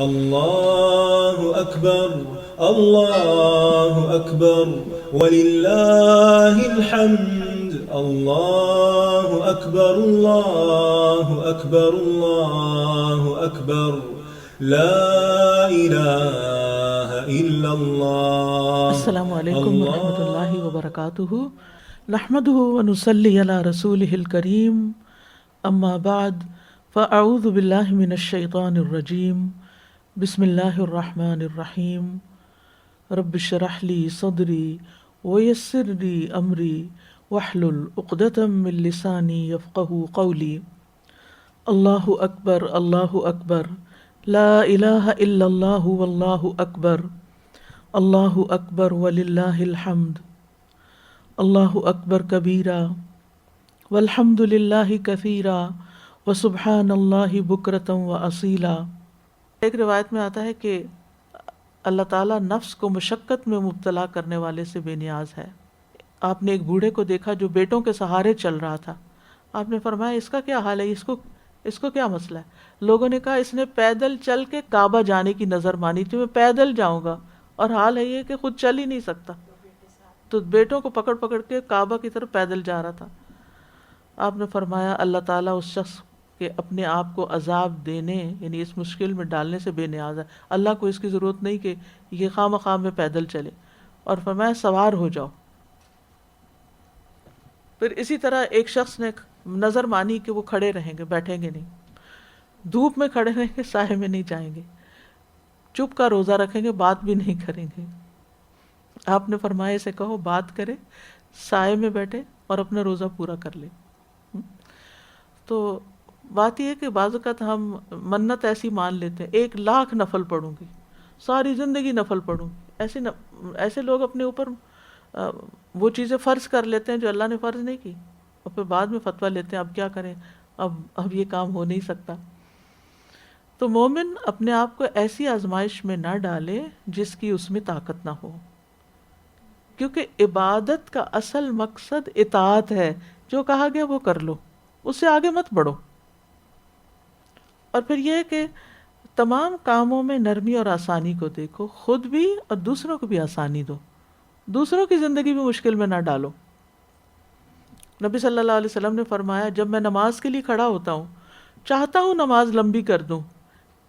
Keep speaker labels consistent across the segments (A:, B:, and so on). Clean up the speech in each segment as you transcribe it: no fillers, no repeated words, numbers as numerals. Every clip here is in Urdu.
A: اللہ اکبر اللہ اکبر وللہ الحمد اللہ اکبر اللہ اکبر اللہ اکبر لا الہ الا اللہ.
B: السلام علیکم ورحمۃ اللہ وبرکاتہ. نحمده ونصلی علی رسولہ الکریم. اما بعد فاعوذ باللہ من الشیطان الرجیم. بسم اللہ الرحمن الرحیم. رب اشرح لی صدری ویسر لی امری واحلل عقدۃ من لسانی یفقہوا قولی. اللہ اکبر اللہ اکبر لا الہ الا اللہ واللہ اکبر. اللہ اکبر وللہ الحمد. اللہ اکبر کبیرا والحمد للہ کثیرا وسبحان اللہ بکرۃ واصیلا. ایک روایت میں آتا ہے کہ اللہ تعالیٰ نفس کو مشقت میں مبتلا کرنے والے سے بے نیاز ہے. آپ نے ایک بوڑھے کو دیکھا جو بیٹوں کے سہارے چل رہا تھا. آپ نے فرمایا اس کا کیا حال ہے, اس کو کیا مسئلہ ہے؟ لوگوں نے کہا اس نے پیدل چل کے کعبہ جانے کی نظر مانی تھی, میں پیدل جاؤں گا, اور حال ہے یہ کہ خود چل ہی نہیں سکتا, تو بیٹوں کو پکڑ پکڑ کے کعبہ کی طرف پیدل جا رہا تھا. آپ نے فرمایا اللہ تعالیٰ اس شخص کے اپنے آپ کو عذاب دینے یعنی اس مشکل میں ڈالنے سے بے نیاز ہے. اللہ کو اس کی ضرورت نہیں کہ یہ خواہ مخواہ میں پیدل چلے, اور فرمایا سوار ہو جاؤ. پھر اسی طرح ایک شخص نے نظر مانی کہ وہ کھڑے رہیں گے, بیٹھیں گے نہیں, دھوپ میں کھڑے رہیں گے, سائے میں نہیں جائیں گے, چپ کا روزہ رکھیں گے, بات بھی نہیں کریں گے. آپ نے فرمایا اسے کہو بات کرے, سائے میں بیٹھے اور اپنا روزہ پورا کر لے. تو بات یہ ہے کہ بعض اوقات ہم منت ایسی مان لیتے ہیں 1,00,000 نفل پڑھوں گی, ساری زندگی نفل پڑھوں گی. ایسے لوگ اپنے اوپر وہ چیزیں فرض کر لیتے ہیں جو اللہ نے فرض نہیں کی, اور پھر بعد میں فتویٰ لیتے ہیں اب کیا کریں, اب یہ کام ہو نہیں سکتا. تو مومن اپنے آپ کو ایسی آزمائش میں نہ ڈالے جس کی اس میں طاقت نہ ہو, کیونکہ عبادت کا اصل مقصد اطاعت ہے. جو کہا گیا وہ کر لو, اس سے آگے مت بڑھو. اور پھر یہ کہ تمام کاموں میں نرمی اور آسانی کو دیکھو, خود بھی اور دوسروں کو بھی آسانی دو, دوسروں کی زندگی بھی مشکل میں نہ ڈالو. نبی صلی اللہ علیہ وسلم نے فرمایا جب میں نماز کے لیے کھڑا ہوتا ہوں چاہتا ہوں نماز لمبی کر دوں,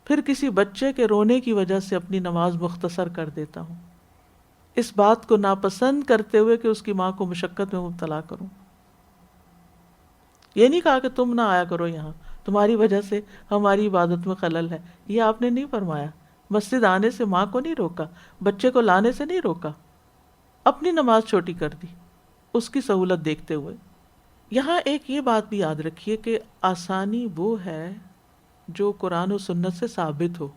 B: پھر کسی بچے کے رونے کی وجہ سے اپنی نماز مختصر کر دیتا ہوں, اس بات کو ناپسند کرتے ہوئے کہ اس کی ماں کو مشقت میں مبتلا کروں. یہ نہیں کہا کہ تم نہ آیا کرو یہاں, تمہاری وجہ سے ہماری عبادت میں خلل ہے, یہ آپ نے نہیں فرمایا. مسجد آنے سے ماں کو نہیں روکا, بچے کو لانے سے نہیں روکا, اپنی نماز چھوٹی کر دی اس کی سہولت دیکھتے ہوئے. یہاں ایک یہ بات بھی یاد رکھیے کہ آسانی وہ ہے جو قرآن و سنت سے ثابت ہو.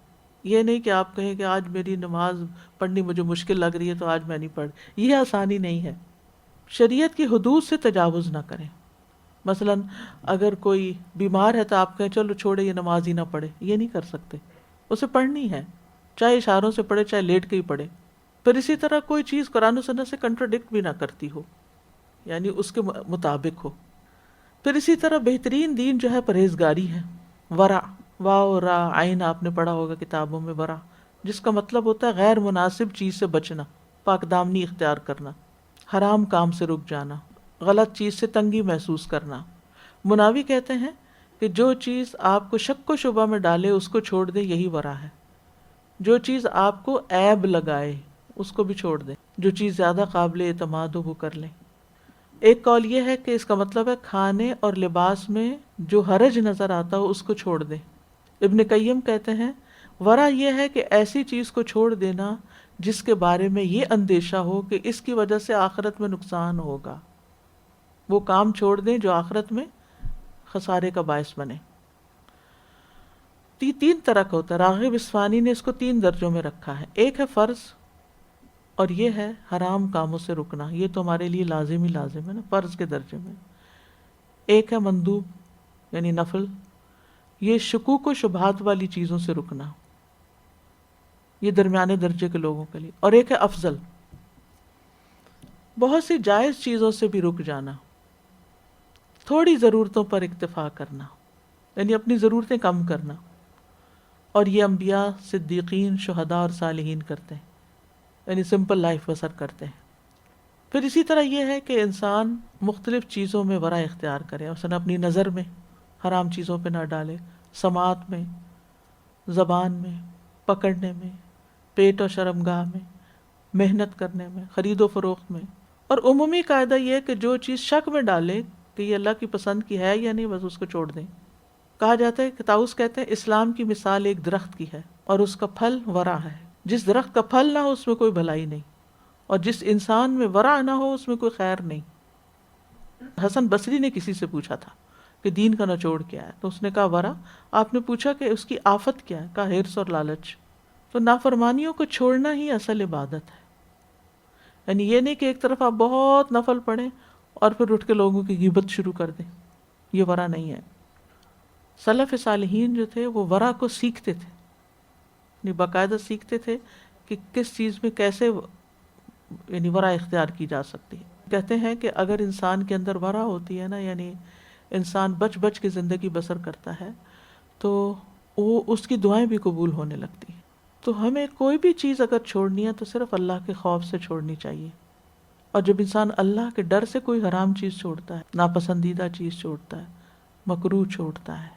B: یہ نہیں کہ آپ کہیں کہ آج میری نماز پڑھنی مجھے مشکل لگ رہی ہے تو آج میں نہیں پڑھ, یہ آسانی نہیں ہے. شریعت کی حدود سے تجاوز نہ کریں. مثلا اگر کوئی بیمار ہے تو آپ کہیں چلو چھوڑے یہ نماز ہی نہ پڑھے, یہ نہیں کر سکتے, اسے پڑھنی ہے, چاہے اشاروں سے پڑھے چاہے لیٹ کے ہی پڑھے. پھر اسی طرح کوئی چیز قرآن و سنت سے کنٹراڈکٹ بھی نہ کرتی ہو, یعنی اس کے مطابق ہو. پھر اسی طرح بہترین دین جو ہے پرہیزگاری ہے. ورع, واو را عین آپ نے پڑھا ہوگا کتابوں میں, ورع جس کا مطلب ہوتا ہے غیر مناسب چیز سے بچنا, پاک دامنی اختیار کرنا, حرام کام سے رک جانا, غلط چیز سے تنگی محسوس کرنا. مناوی کہتے ہیں کہ جو چیز آپ کو شک و شبہ میں ڈالے اس کو چھوڑ دیں, یہی ورع ہے. جو چیز آپ کو عیب لگائے اس کو بھی چھوڑ دیں, جو چیز زیادہ قابل اعتماد ہو وہ کر لیں. ایک قول یہ ہے کہ اس کا مطلب ہے کھانے اور لباس میں جو حرج نظر آتا ہو اس کو چھوڑ دیں. ابن قیم کہتے ہیں ورع یہ ہے کہ ایسی چیز کو چھوڑ دینا جس کے بارے میں یہ اندیشہ ہو کہ اس کی وجہ سے آخرت میں نقصان ہوگا. وہ کام چھوڑ دیں جو آخرت میں خسارے کا باعث بنے. 3 طرح کا ہوتا ہے. راغب اصفہانی نے اس کو 3 درجوں میں رکھا ہے. ایک ہے فرض, اور یہ ہے حرام کاموں سے رکنا, یہ تو ہمارے لیے لازم ہے نا, فرض کے درجے میں. ایک ہے مندوب یعنی نفل, یہ شکوک و شبہات والی چیزوں سے رکنا, یہ درمیانے درجے کے لوگوں کے لیے. اور ایک ہے افضل, بہت سی جائز چیزوں سے بھی رک جانا, تھوڑی ضرورتوں پر اکتفا کرنا, یعنی اپنی ضرورتیں کم کرنا. اور یہ انبیاء، صدیقین، شہداء اور صالحین کرتے ہیں، یعنی سمپل لائف بسر کرتے ہیں۔ پھر اسی طرح یہ ہے کہ انسان مختلف چیزوں میں ورع اختیار کرے، مثلا اپنی نظر میں حرام چیزوں پہ نہ ڈالے، سماعت میں، زبان میں، پکڑنے میں، پیٹ اور شرمگاہ میں، محنت کرنے میں، خرید و فروخت میں۔ اور عمومی قاعدہ یہ ہے کہ جو چیز شک میں ڈالے کہ یہ اللہ کی پسند کی ہے یا نہیں، بس اس کو چھوڑ دیں۔ کہا جاتا ہے کہ طاؤس کہتے ہیں اسلام کی مثال ایک درخت کی ہے اور اس کا پھل ورع ہے۔ جس درخت کا پھل نہ ہو اس میں کوئی بھلائی نہیں، اور جس انسان میں ورع نہ ہو اس میں کوئی خیر نہیں۔ حسن بصری نے کسی سے پوچھا تھا کہ دین کا نچوڑ کیا ہے، تو اس نے کہا ورع۔ آپ نے پوچھا کہ اس کی آفت کیا ہے، کہا ہرس اور لالچ۔ تو نافرمانیوں کو چھوڑنا ہی اصل عبادت ہے، یعنی یہ نہیں کہ ایک طرف آپ بہت نفل پڑھیں اور پھر اٹھ کے لوگوں کی غیبت شروع کر دیں، یہ ورع نہیں ہے۔ سلف صالحین جو تھے وہ ورع کو سیکھتے تھے، یعنی باقاعدہ سیکھتے تھے کہ کس چیز میں کیسے یعنی ورع اختیار کی جا سکتی ہے۔ کہتے ہیں کہ اگر انسان کے اندر ورع ہوتی ہے نا، یعنی انسان بچ بچ کے زندگی بسر کرتا ہے، تو وہ اس کی دعائیں بھی قبول ہونے لگتی ہیں۔ تو ہمیں کوئی بھی چیز اگر چھوڑنی ہے تو صرف اللہ کے خوف سے چھوڑنی چاہیے، اور جب انسان اللہ کے ڈر سے کوئی حرام چیز چھوڑتا ہے، ناپسندیدہ چیز چھوڑتا ہے، مکروہ چھوڑتا ہے،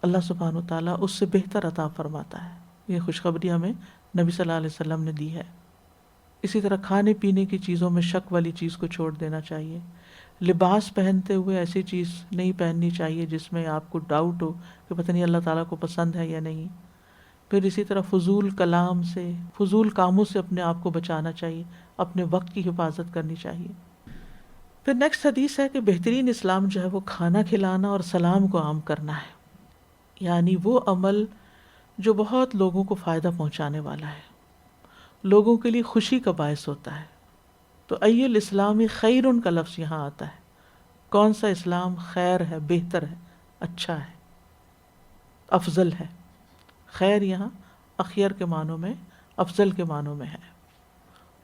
B: اللہ سبحانہ و تعالیٰ اس سے بہتر عطا فرماتا ہے۔ یہ خوشخبری ہمیں نبی صلی اللہ علیہ وسلم نے دی ہے۔ اسی طرح کھانے پینے کی چیزوں میں شک والی چیز کو چھوڑ دینا چاہیے۔ لباس پہنتے ہوئے ایسی چیز نہیں پہننی چاہیے جس میں آپ کو ڈاؤٹ ہو کہ پتہ نہیں اللہ تعالیٰ کو پسند ہے یا نہیں۔ پھر اسی طرح فضول کلام سے، فضول کاموں سے اپنے آپ کو بچانا چاہیے، اپنے وقت کی حفاظت کرنی چاہیے۔ پھر نیکسٹ حدیث ہے کہ بہترین اسلام جو ہے وہ کھانا کھلانا اور سلام کو عام کرنا ہے، یعنی وہ عمل جو بہت لوگوں کو فائدہ پہنچانے والا ہے، لوگوں کے لیے خوشی کا باعث ہوتا ہے۔ تو ای الاسلامی خیر کا لفظ یہاں آتا ہے۔ کون سا اسلام خیر ہے، بہتر ہے، اچھا ہے، افضل ہے۔ خیر یہاں اخیر کے معنوں میں، افضل کے معنوں میں ہے،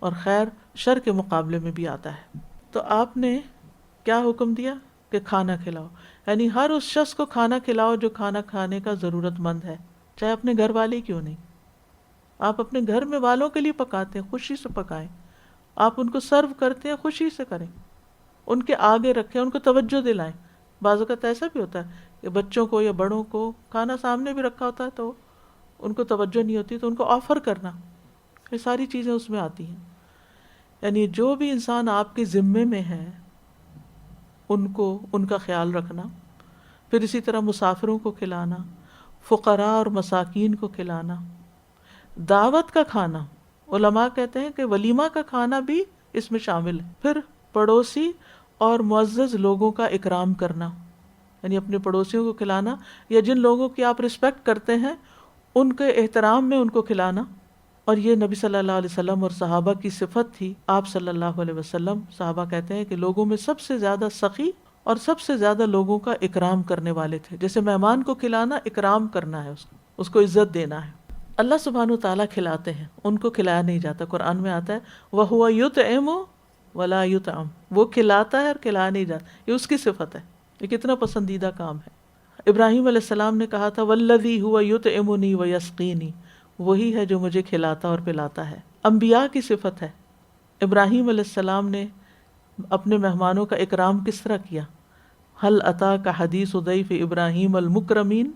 B: اور خیر شر کے مقابلے میں بھی آتا ہے۔ تو آپ نے کیا حکم دیا کہ کھانا کھلاؤ، یعنی ہر اس شخص کو کھانا کھلاؤ جو کھانا کھانے کا ضرورت مند ہے، چاہے اپنے گھر والے کیوں نہیں۔ آپ اپنے گھر میں والوں کے لیے پکاتے ہیں، خوشی سے پکائیں۔ آپ ان کو سرو کرتے ہیں، خوشی سے کریں، ان کے آگے رکھیں، ان کو توجہ دلائیں۔ بعض اوقات ایسا بھی ہوتا ہے کہ بچوں کو یا بڑوں کو کھانا سامنے بھی رکھا ہوتا ہے تو ان کو توجہ نہیں ہوتی، تو ان کو آفر کرنا، یہ ساری چیزیں اس میں آتی ہیں۔ یعنی جو بھی انسان آپ کے ذمے میں ہے ان کو ان کا خیال رکھنا۔ پھر اسی طرح مسافروں کو کھلانا، فقراء اور مساکین کو کھلانا، دعوت کا کھانا۔ علماء کہتے ہیں کہ ولیمہ کا کھانا بھی اس میں شامل ہے۔ پھر پڑوسی اور معزز لوگوں کا اکرام کرنا، یعنی اپنے پڑوسیوں کو کھلانا، یا جن لوگوں کی آپ رسپیکٹ کرتے ہیں ان کے احترام میں ان کو کھلانا۔ اور یہ نبی صلی اللہ علیہ وسلم اور صحابہ کی صفت تھی۔ آپ صلی اللہ علیہ وسلم، صحابہ کہتے ہیں کہ لوگوں میں سب سے زیادہ سخی اور سب سے زیادہ لوگوں کا اکرام کرنے والے تھے۔ جیسے مہمان کو کھلانا، اکرام کرنا ہے، اس کو عزت دینا ہے۔ اللہ سبحانہ و تعالیٰ کھلاتے ہیں، ان کو کھلایا نہیں جاتا۔ قرآن میں آتا ہے وَهُوَ يُطْعِمُ وَلَا يُطْعَمُ، وہ کھلاتا ہے اور کھلایا نہیں جاتا، یہ اس کی صفت ہے۔ یہ کتنا پسندیدہ کام ہے۔ ابراہیم علیہ السلام نے کہا تھا وَالَّذِي هُوَ يُطْعِمُنِي وَيَسْقِينِي، وہی ہے جو مجھے کھلاتا اور پلاتا ہے۔ انبیاء کی صفت ہے۔ ابراہیم علیہ السلام نے اپنے مہمانوں کا اکرام کس طرح کیا؟ هل أتاك حدیث ضیف ابراہیم المکرمین۔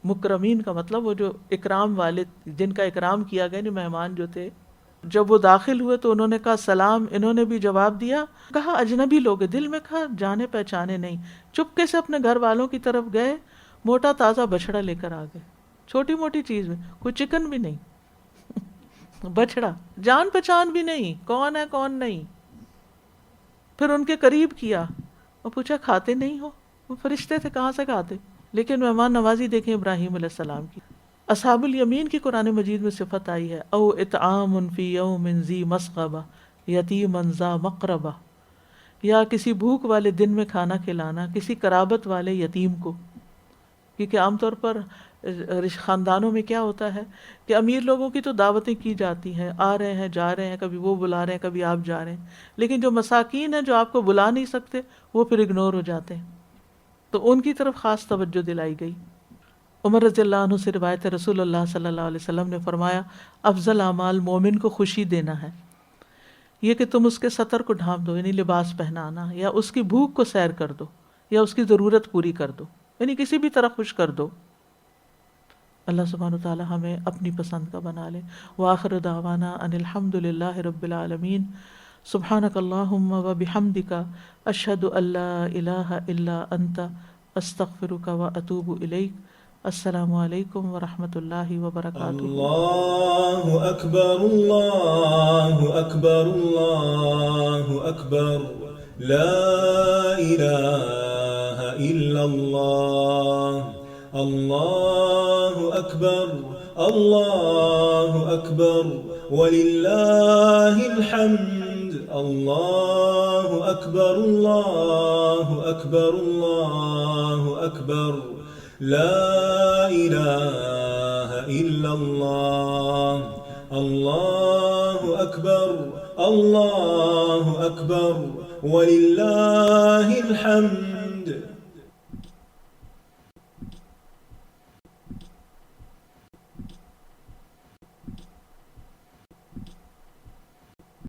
B: مکرمین کا مطلب وہ جو اکرام والے، جن کا اکرام کیا گیا، یعنی مہمان جو تھے۔ جب وہ داخل ہوئے تو انہوں نے کہا سلام، انہوں نے بھی جواب دیا، کہا اجنبی لوگ، دل میں کہا جانے پہچانے نہیں، چپکے سے اپنے گھر والوں کی طرف گئے، موٹا تازہ بچڑا لے کر آ گئے، چھوٹی موٹی چیز میں، کوئی چکن بھی نہیں، بچڑا، جان پہچان بھی نہیں، کون ہے کون نہیں۔ پھر ان کے قریب کیا اور پوچھا کھاتے نہیں ہو؟ وہ فرشتے تھے، کہاں سے کھاتے؟ لیکن مہمان نوازی دیکھیں ابراہیم علیہ السلام کی۔ اصحاب الیمین کی قرآن مجید میں صفت آئی ہے او اطعام فی یوم ذی مسغبہ یتیما ذا مقربہ، یا کسی بھوک والے دن میں کھانا کھلانا کسی قرابت والے یتیم کو۔ کیونکہ عام طور پر خاندانوں میں کیا ہوتا ہے کہ امیر لوگوں کی تو دعوتیں کی جاتی ہیں، آ رہے ہیں جا رہے ہیں، کبھی وہ بلا رہے ہیں کبھی آپ جا رہے ہیں، لیکن جو مساکین ہیں جو آپ کو بلا نہیں سکتے وہ پھر اگنور ہو جاتے ہیں، تو ان کی طرف خاص توجہ دلائی گئی۔ عمر رضی اللہ عنہ سے روایت ہے، رسول اللہ صلی اللہ علیہ وسلم نے فرمایا افضل اعمال مومن کو خوشی دینا ہے، یہ کہ تم اس کے سطر کو ڈھانپ دو، یعنی لباس پہنانا، یا اس کی بھوک کو سیر کر دو، یا اس کی ضرورت پوری کر دو، یعنی کسی بھی طرح خوش کر دو۔ اللہ سبحانہ وتعالی ہمیں اپنی پسند کا بنا لے۔ وآخر دعوانا ان الحمد للہ رب العالمین۔ سبحانک اللہم وبحمدک اشہد ان لا الہ الا انت استغفرک واتوب الیک۔ السلام علیکم ورحمۃ اللہ وبرکاتہ۔
A: اللہ اکبر اللہ اکبر اللہ اکبر، لا الہ الا اللہ، اللہ اکبر اللہ اکبر وللہ الحمد، اللہ اکبر اللہ اکبر اللہ اکبر، لا الہ الا اللہ، اللہ اکبر اللہ اکبر وللہ الحمد۔